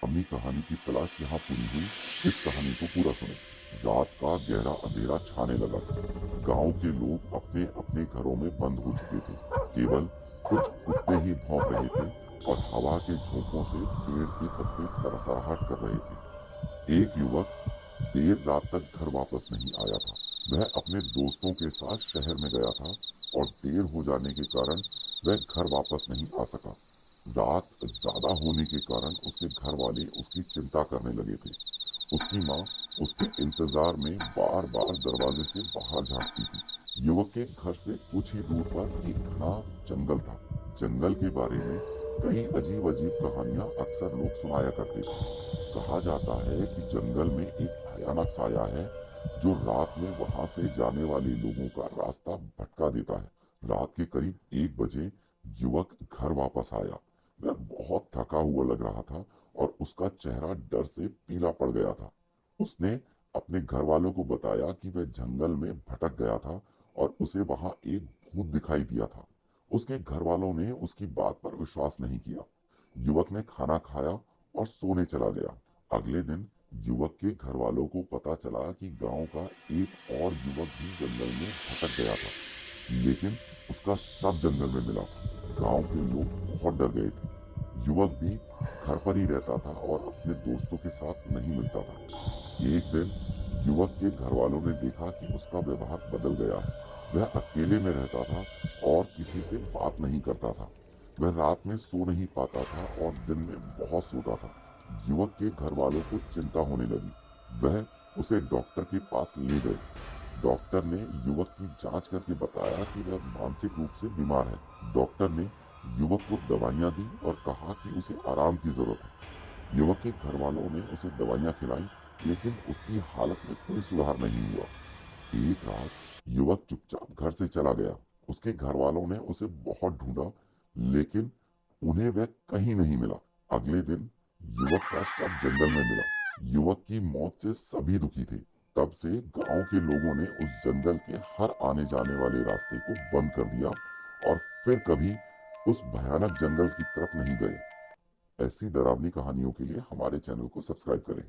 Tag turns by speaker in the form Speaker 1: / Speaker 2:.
Speaker 1: अपनी कहानी की तलाश यहाँ पूरी हुई। इस कहानी को पूरा सुने। रात का गहरा अंधेरा छाने लगा था। गांव के लोग अपने अपने घरों में बंद हो चुके थे। केवल कुछ कुत्ते ही भौंक रहे थे और हवा के झोंकों से पेड़ के पत्ते सरसराहट कर रहे थे। एक युवक देर रात तक घर वापस नहीं आया था। वह अपने दोस्तों के साथ शहर में गया था और देर हो जाने के कारण वह घर वापस नहीं आ सका। रात ज्यादा होने के कारण उसके घर वाले उसकी चिंता करने लगे थे। उसकी माँ उसके इंतजार में बार बार दरवाजे से बाहर झांकती थी। युवक के घर से कुछ ही दूर पर एक घना जंगल था। जंगल के बारे में कई अजीब अजीब कहानियां अक्सर लोग सुनाया करते थे। कहा जाता है कि जंगल में एक भयानक साया है जो रात में वहां से जाने वाले लोगों का रास्ता भटका देता है। रात के करीब 1 बजे युवक घर वापस आया। वह बहुत थका हुआ लग रहा था और उसका चेहरा डर से पीला पड़ गया था। उसने अपने घर वालों को बताया कि वह जंगल में भटक गया था और उसे वहां एक भूत दिखाई दिया था। उसके घर वालों ने उसकी बात पर विश्वास नहीं किया। युवक ने खाना खाया और सोने चला गया। अगले दिन युवक के घर वालों को पता चला कि गांव का एक और युवक भी जंगल में भटक गया था, लेकिन उसका शव जंगल में मिला था। गांव के लोग बहुत डर गए थे। युवक भी घर पर ही रहता था और अपने दोस्तों के साथ नहीं मिलता था। एक दिन युवक के घर वालों ने देखा कि उसका व्यवहार बदल गया है। वह अकेले में रहता था और किसी से बात नहीं करता था। वह रात में सो नहीं पाता था और दिन में बहुत सोता था। युवक के घर वालों को चिंता होने लगी। वह उसे डॉक्टर के पास ले गए। डॉक्टर ने युवक की जांच करके बताया कि वह मानसिक रूप से बीमार है। डॉक्टर ने युवक को दवाइयां दी और कहा कि उसे आराम की जरूरत है। युवक के घर वालों ने उसे दवाइयां खिलाई, लेकिन उसकी हालत में कोई सुधार नहीं हुआ। एक रात युवक चुपचाप घर से चला गया। उसके घर वालों ने उसे बहुत ढूंढा, लेकिन उन्हें वह कहीं नहीं मिला। अगले दिन युवक का शव जंगल में मिला। युवक की मौत से सभी दुखी थे। तब से गांव के लोगों ने उस जंगल के हर आने जाने वाले रास्ते को बंद कर दिया और फिर कभी उस भयानक जंगल की तरफ नहीं गए। ऐसी डरावनी कहानियों के लिए हमारे चैनल को सब्सक्राइब करें।